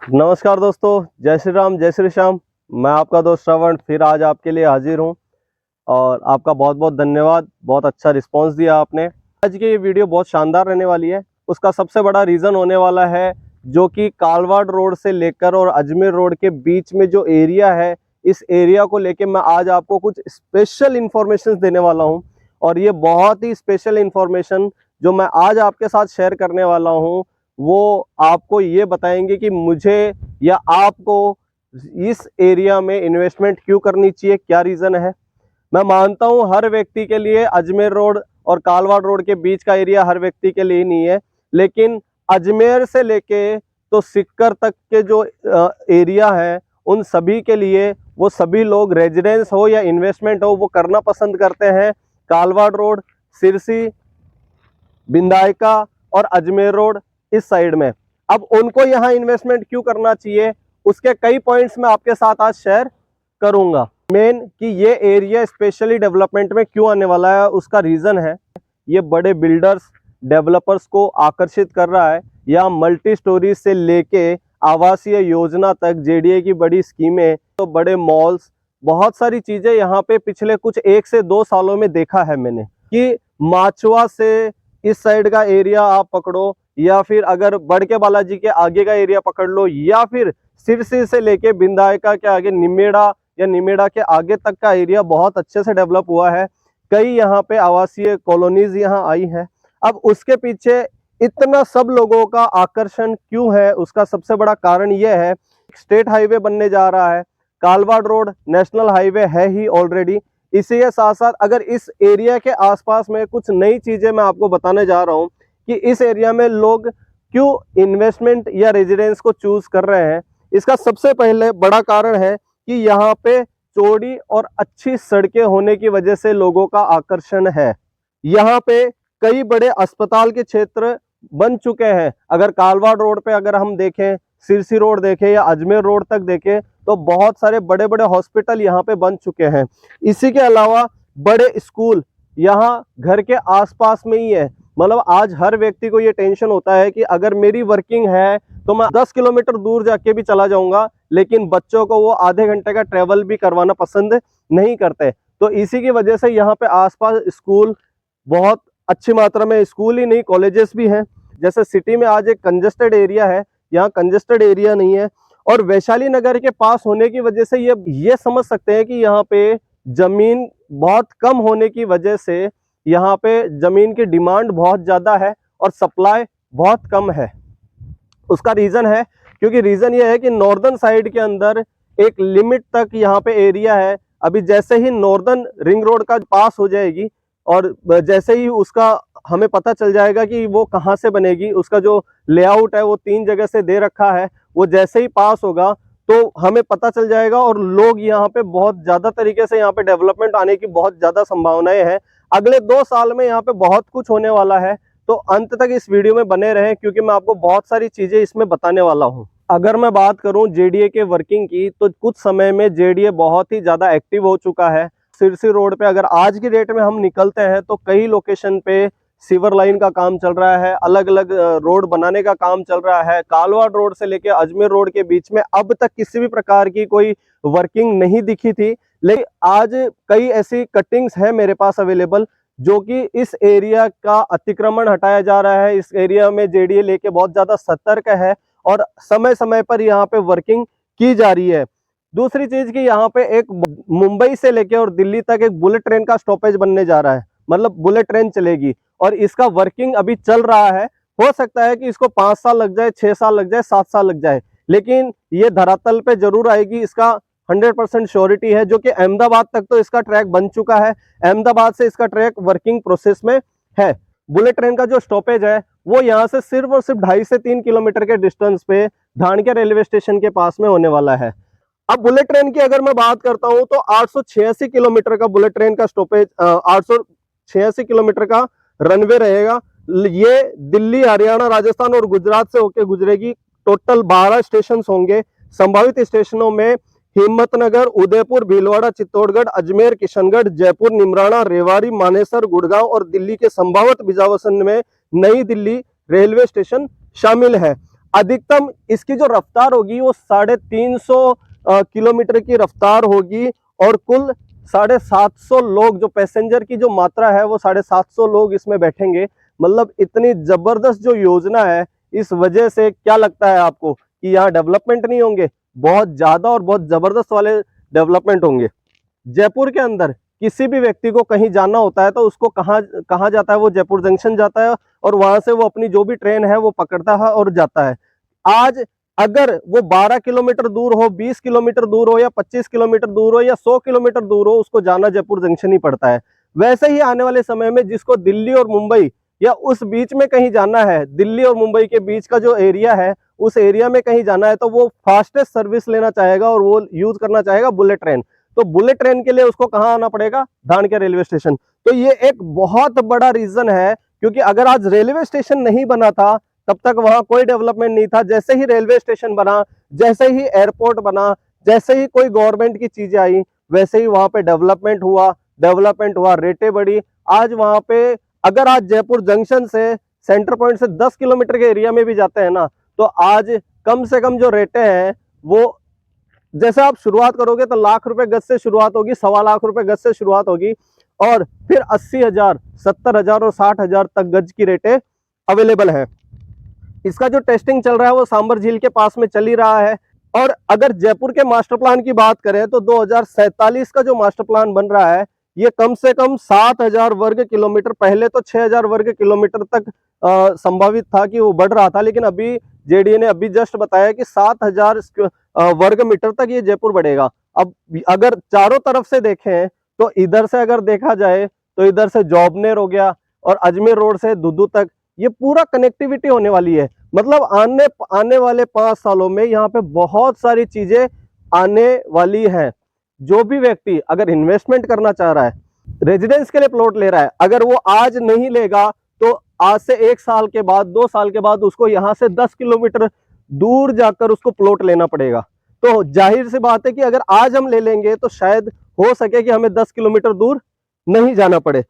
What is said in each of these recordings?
नमस्कार दोस्तों, जय श्री राम, जय श्री श्याम। मैं आपका दोस्त श्रवण फिर आज आपके लिए हाजिर हूं और आपका बहुत बहुत धन्यवाद। बहुत अच्छा रिस्पांस दिया आपने। आज की ये वीडियो बहुत शानदार रहने वाली है। उसका सबसे बड़ा रीज़न होने वाला है जो कि कालवाड़ रोड से लेकर और अजमेर रोड के बीच में जो एरिया है, इस एरिया को लेके मैं आज आपको कुछ स्पेशल इंफॉर्मेशन देने वाला हूँ। और ये बहुत ही स्पेशल इंफॉर्मेशन जो मैं आज आपके साथ शेयर करने वाला हूँ वो आपको ये बताएंगे कि मुझे या आपको इस एरिया में इन्वेस्टमेंट क्यों करनी चाहिए, क्या रीज़न है। मैं मानता हूँ हर व्यक्ति के लिए अजमेर रोड और कालवाड़ रोड के बीच का एरिया हर व्यक्ति के लिए नहीं है, लेकिन अजमेर से लेके तो सिक्कर तक के जो एरिया है उन सभी के लिए, वो सभी लोग रेजिडेंस हो या इन्वेस्टमेंट हो, वो करना पसंद करते हैं कालवाड़ रोड, सिरसी, बिंदायका और अजमेर रोड इस साइड में। अब उनको यहाँ इन्वेस्टमेंट क्यों करना चाहिए, उसके कई पॉइंट्स मैं आपके साथ आज शेयर करूंगा। मेन कि ये एरिया स्पेशली डेवलपमेंट में क्यों आने वाला है, उसका रीज़न है ये बड़े बिल्डर्स डेवलपर्स को आकर्षित कर रहा है। यहाँ मल्टी स्टोरीज से लेके आवासीय योजना तक, जेडीए की बड़ी स्कीमें, तो बड़े मॉल्स, बहुत सारी चीज़ें यहाँ पे पिछले कुछ 1 से 2 सालों में देखा है मैंने कि माचवा से इस साइड का एरिया आप पकड़ो या फिर अगर बड़के बालाजी के आगे का एरिया पकड़ लो या फिर सिरसी से लेके बिंदायका के आगे निमेड़ा या निमेड़ा के आगे तक का एरिया बहुत अच्छे से डेवलप हुआ है। कई यहाँ पे आवासीय कॉलोनीज यहाँ आई है। अब उसके पीछे इतना सब लोगों का आकर्षण क्यों है, उसका सबसे बड़ा कारण यह है स्टेट हाईवे बनने जा रहा है। कालवाड़ रोड नेशनल हाईवे है ही ऑलरेडी। इसी के साथ साथ अगर इस एरिया के आसपास में कुछ नई चीजें मैं आपको बताने जा रहा हूँ कि इस एरिया में लोग क्यों इन्वेस्टमेंट या रेजिडेंस को चूज कर रहे हैं। इसका सबसे पहले बड़ा कारण है कि यहाँ पे चौड़ी और अच्छी सड़कें होने की वजह से लोगों का आकर्षण है। यहाँ पे कई बड़े अस्पताल के क्षेत्र बन चुके हैं। अगर कालवाड़ रोड पे अगर हम देखें, सिरसी रोड देखें या अजमेर रोड तक देखें तो बहुत सारे बड़े बड़े हॉस्पिटल यहाँ पे बन चुके हैं। इसी के अलावा बड़े स्कूल यहाँ घर के आसपास में ही है। मतलब आज हर व्यक्ति को ये टेंशन होता है कि अगर मेरी वर्किंग है तो मैं 10 किलोमीटर दूर जाके भी चला जाऊंगा, लेकिन बच्चों को वो आधे घंटे का ट्रेवल भी करवाना पसंद नहीं करते। तो इसी की वजह से यहाँ पे आसपास स्कूल, बहुत अच्छी मात्रा में स्कूल ही नहीं कॉलेजेस भी हैं। जैसे सिटी में आज एक कंजेस्टेड एरिया है, यहाँ कंजेस्टेड एरिया नहीं है। और वैशाली नगर के पास होने की वजह से ये समझ सकते हैं कि यहाँ पे जमीन बहुत कम होने की वजह से यहाँ पे जमीन की डिमांड बहुत ज़्यादा है और सप्लाई बहुत कम है। उसका रीज़न है क्योंकि रीज़न ये है कि नॉर्दर्न साइड के अंदर एक लिमिट तक यहाँ पे एरिया है। अभी जैसे ही नॉर्दर्न रिंग रोड का पास हो जाएगी और जैसे ही उसका हमें पता चल जाएगा कि वो कहाँ से बनेगी, उसका जो लेआउट है वो 3 जगह से दे रखा है, वो जैसे ही पास होगा तो हमें पता चल जाएगा और लोग यहाँ पे बहुत ज़्यादा तरीके से यहाँ पे डेवलपमेंट आने की बहुत ज़्यादा संभावनाएं हैं। अगले 2 साल में यहाँ पे बहुत कुछ होने वाला है। तो अंत तक इस वीडियो में बने रहें क्योंकि मैं आपको बहुत सारी चीज़ें इसमें बताने वाला हूँ। अगर मैं बात करूँ जेडीए के वर्किंग की तो कुछ समय में जेडीए बहुत ही ज़्यादा एक्टिव हो चुका है। सिरसी रोड पे अगर आज की डेट में हम निकलते हैं तो कई लोकेशन पे सीवर लाइन का काम चल रहा है, अलग अलग रोड बनाने का काम चल रहा है। कालवाड़ रोड से लेकर अजमेर रोड के बीच में अब तक किसी भी प्रकार की कोई वर्किंग नहीं दिखी थी, लेकिन आज कई ऐसी कटिंग्स हैं मेरे पास अवेलेबल जो कि इस एरिया का अतिक्रमण हटाया जा रहा है। इस एरिया में जेडीए लेके बहुत ज़्यादा सतर्क है और समय समय पर यहाँ पे वर्किंग की जा रही है। दूसरी चीज़ कि यहाँ पे एक मुंबई से लेके और दिल्ली तक एक बुलेट ट्रेन का स्टॉपेज बनने जा रहा है। मतलब बुलेट ट्रेन चलेगी और इसका वर्किंग अभी चल रहा है। हो सकता है कि इसको 5 साल लग जाए, 6 साल लग जाए, 7 साल लग जाए, लेकिन ये धरातल पे जरूर आएगी, इसका 100% श्योरिटी है। जो कि अहमदाबाद तक तो इसका ट्रैक बन चुका है, अहमदाबाद से इसका ट्रैक वर्किंग प्रोसेस में है। बुलेट ट्रेन का जो स्टॉपेज है वो यहाँ से सिर्फ और सिर्फ 2.5 से 3 किलोमीटर के डिस्टेंस पे धानक्या रेलवे स्टेशन के पास में होने वाला है। अब बुलेट ट्रेन की अगर मैं बात करता हूँ तो 886 किलोमीटर का बुलेट ट्रेन का स्टॉपेज, 886 किलोमीटर का रनवे रहेगा। ये दिल्ली, हरियाणा, राजस्थान और गुजरात से होकर गुजरेगी। टोटल 12 स्टेशन होंगे। संभावित स्टेशनों में हिम्मतनगर, उदयपुर, भीलवाड़ा, चित्तौड़गढ़, अजमेर, किशनगढ़, जयपुर, निमराना, रेवाड़ी, मानेसर, गुड़गांव और दिल्ली के संभावित बिजावसन में नई दिल्ली रेलवे स्टेशन शामिल है। अधिकतम इसकी जो रफ्तार होगी वो 350 किलोमीटर की रफ्तार होगी, और कुल 750 लोग, जो पैसेंजर की जो मात्रा है वो 750 लोग इसमें बैठेंगे। मतलब इतनी जबरदस्त जो योजना है, इस वजह से क्या लगता है आपको कि यहाँ डेवलपमेंट नहीं होंगे? बहुत ज्यादा और बहुत जबरदस्त वाले डेवलपमेंट होंगे। जयपुर के अंदर किसी भी व्यक्ति को कहीं जाना होता है तो उसको कहाँ कहाँ जाता है? वो जयपुर जंक्शन जाता है, और वहां से वो अपनी जो भी ट्रेन है वो पकड़ता है और जाता है। आज अगर वो 12 किलोमीटर दूर हो, 20 किलोमीटर दूर हो, या 25 किलोमीटर दूर हो, या 100 किलोमीटर दूर हो, उसको जाना जयपुर जंक्शन ही पड़ता है। वैसे ही आने वाले समय में जिसको दिल्ली और मुंबई या उस बीच में कहीं जाना है, दिल्ली और मुंबई के बीच का जो एरिया है, उस एरिया में कहीं जाना है, तो वो फास्टेस्ट सर्विस लेना चाहेगा और वो यूज करना चाहेगा बुलेट ट्रेन। तो बुलेट ट्रेन के लिए उसको कहाँ आना पड़ेगा? धानक्या रेलवे स्टेशन। तो ये एक बहुत बड़ा रीजन है, क्योंकि अगर आज रेलवे स्टेशन नहीं बना था तब तक वहां कोई डेवलपमेंट नहीं था। जैसे ही रेलवे स्टेशन बना, जैसे ही एयरपोर्ट बना, जैसे ही कोई गवर्नमेंट की चीजें आई, वैसे ही वहां पे डेवलपमेंट हुआ, रेटें बढ़ी। आज वहां पे अगर आज जयपुर जंक्शन से, सेंटर पॉइंट से 10 किलोमीटर के एरिया में भी जाते हैं ना, तो आज कम से कम जो रेटें हैं वो, जैसे आप शुरुआत करोगे तो लाख रुपए गज से शुरुआत होगी, 1.25 लाख रुपए गज से शुरुआत होगी, और फिर 80,000, 70,000 और 60,000 तक गज की रेटें अवेलेबल है। इसका जो टेस्टिंग चल रहा है वो सांबर झील के पास में चल ही रहा है। और अगर जयपुर के मास्टर प्लान की बात करें तो 2047 का जो मास्टर प्लान बन रहा है, ये कम से कम 7,000 वर्ग किलोमीटर, पहले तो 6,000 वर्ग किलोमीटर तक संभावित था कि वो बढ़ रहा था, लेकिन अभी जेडीए ने अभी जस्ट बताया कि 7,000 वर्ग मीटर तक ये जयपुर बढ़ेगा। अब अगर चारों तरफ से देखें तो इधर से अगर देखा जाए तो इधर से जॉबनेर हो गया और अजमेर रोड से दुद्दू तक ये पूरा कनेक्टिविटी होने वाली है। मतलब आने वाले 5 सालों में यहाँ पे बहुत सारी चीजें आने वाली हैं। जो भी व्यक्ति अगर इन्वेस्टमेंट करना चाह रहा है, रेजिडेंस के लिए प्लॉट ले रहा है, अगर वो आज नहीं लेगा तो आज से 1 साल के बाद, 2 साल के बाद उसको यहाँ से 10 किलोमीटर दूर जाकर उसको प्लॉट लेना पड़ेगा। तो जाहिर सी बात है कि अगर आज हम ले लेंगे तो शायद हो सके कि हमें 10 किलोमीटर दूर नहीं जाना पड़े।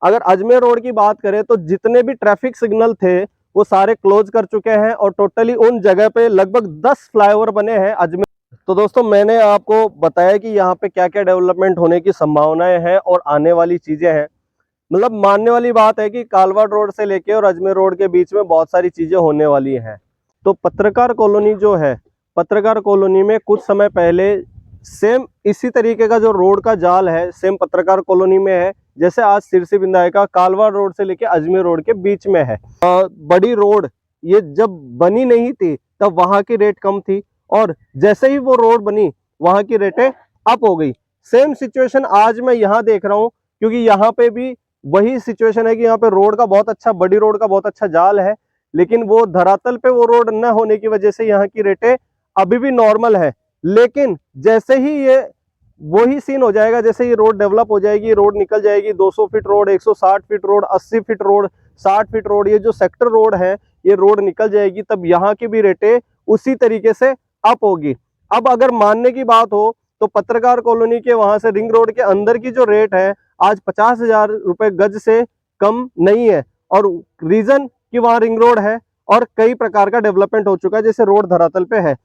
अगर अजमेर रोड की बात करें तो जितने भी ट्रैफिक सिग्नल थे वो सारे क्लोज कर चुके हैं, और टोटली उन जगह पे लगभग 10 फ्लाईओवर बने हैं अजमेर। तो दोस्तों, मैंने आपको बताया कि यहाँ पे क्या क्या डेवलपमेंट होने की संभावनाएं हैं और आने वाली चीजें हैं। मतलब मानने वाली बात है कि कालवाड़ रोड से लेके और अजमेर रोड के बीच में बहुत सारी चीजें होने वाली हैं। तो पत्रकार कॉलोनी जो है, पत्रकार कॉलोनी में कुछ समय पहले सेम इसी तरीके का जो रोड का जाल है, सेम पत्रकार कॉलोनी में है, जैसे आज सिरसी विधायका कालवाड़ रोड से लेके अजमेर रोड के बीच में है। बड़ी रोड ये जब बनी नहीं थी तब वहां की रेट कम थी, और जैसे ही वो रोड बनी वहां की रेटें अप हो गई। सेम सिचुएशन आज मैं यहाँ देख रहा हूँ, क्योंकि यहाँ पे भी वही सिचुएशन है कि यहाँ पे रोड का बहुत अच्छा, बड़ी रोड का बहुत अच्छा जाल है, लेकिन वो धरातल पे वो रोड न होने की वजह से यहाँ की रेटें अभी भी नॉर्मल है। लेकिन जैसे ही ये वही सीन हो जाएगा, जैसे ये रोड डेवलप हो जाएगी, रोड निकल जाएगी, 200 feet road, 160 feet road, 80 feet road, 60 feet road, ये जो सेक्टर रोड है ये रोड निकल जाएगी, तब यहाँ की भी रेटें उसी तरीके से अप होगी। अब अगर मानने की बात हो तो पत्रकार कॉलोनी के वहां से रिंग रोड के अंदर की जो रेट है आज 50,000 रुपए गज से कम नहीं है, और रीजन कि वहां रिंग रोड है और कई प्रकार का डेवलपमेंट हो चुका है, जैसे रोड धरातल पे है।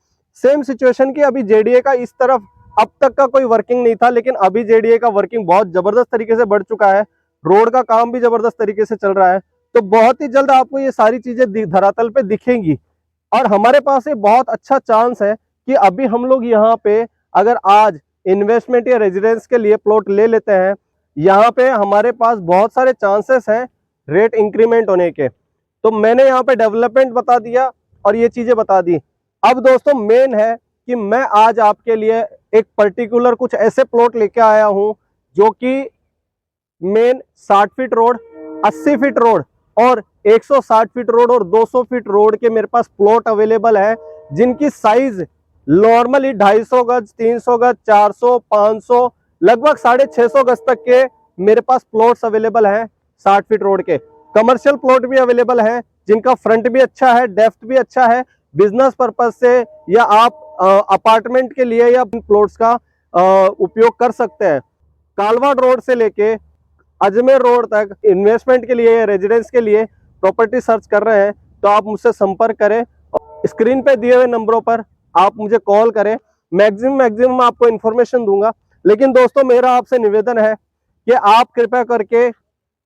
सेम सिचुएशन की अभी जेडीए का इस तरफ अब तक का कोई वर्किंग नहीं था, लेकिन अभी जेडीए का वर्किंग बहुत जबरदस्त तरीके से बढ़ चुका है, रोड का काम भी जबरदस्त तरीके से चल रहा है। तो बहुत ही जल्द आपको ये सारी चीजें धरातल पे दिखेंगी, और हमारे पास ये बहुत अच्छा चांस है कि अभी हम लोग यहाँ पे अगर आज इन्वेस्टमेंट या रेजिडेंस के लिए प्लॉट ले लेते हैं, यहाँ पे हमारे पास बहुत सारे चांसेस हैं रेट इंक्रीमेंट होने के। तो मैंने यहाँ पे डेवलपमेंट बता दिया और ये चीजें बता दी। अब दोस्तों मेन है कि मैं आज आपके लिए एक पर्टिकुलर कुछ ऐसे प्लॉट लेके आया हूं जो कि main 60 feet road, 80 feet road और 160 फीट रोड और 200 फीट रोड के मेरे पास प्लॉट अवेलेबल है, जिनकी साइज नॉर्मली 250 गज, 300 गज, 400, 500, लगभग 650 गज तक के मेरे पास प्लॉट्स अवेलेबल हैं 60 फीट रोड के। कमर्शियल प्लॉट भी अवेलेबल है जिनका फ्रंट भी अच्छा है, डेप्थ भी अच्छा है, बिजनेस पर्पज से या आप अपार्टमेंट के लिए या प्लॉट्स का उपयोग कर सकते हैं। कालवाड़ रोड से लेके अजमेर रोड तक इन्वेस्टमेंट के लिए, रेजिडेंस के लिए प्रॉपर्टी सर्च कर रहे हैं तो आप मुझसे संपर्क करें। स्क्रीन पे दिए हुए नंबरों पर आप मुझे कॉल करें, मैक्सिमम आपको इन्फॉर्मेशन दूंगा। लेकिन दोस्तों मेरा आपसे निवेदन है कि आप कृपया करके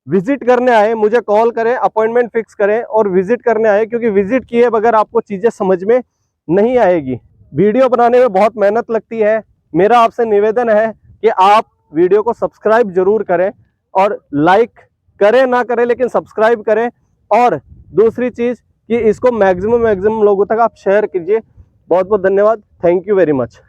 विजिट करने आए, मुझे कॉल करें, अपॉइंटमेंट फिक्स करें और विजिट करने आए, क्योंकि विजिट किए बगैर आपको चीजें समझ में नहीं आएगी। वीडियो बनाने में बहुत मेहनत लगती है। मेरा आपसे निवेदन है कि आप वीडियो को सब्सक्राइब जरूर करें और लाइक करें ना करें लेकिन सब्सक्राइब करें। और दूसरी चीज कि इसको मैक्सिमम लोगों तक आप शेयर कीजिए। बहुत बहुत धन्यवाद। Thank you very much.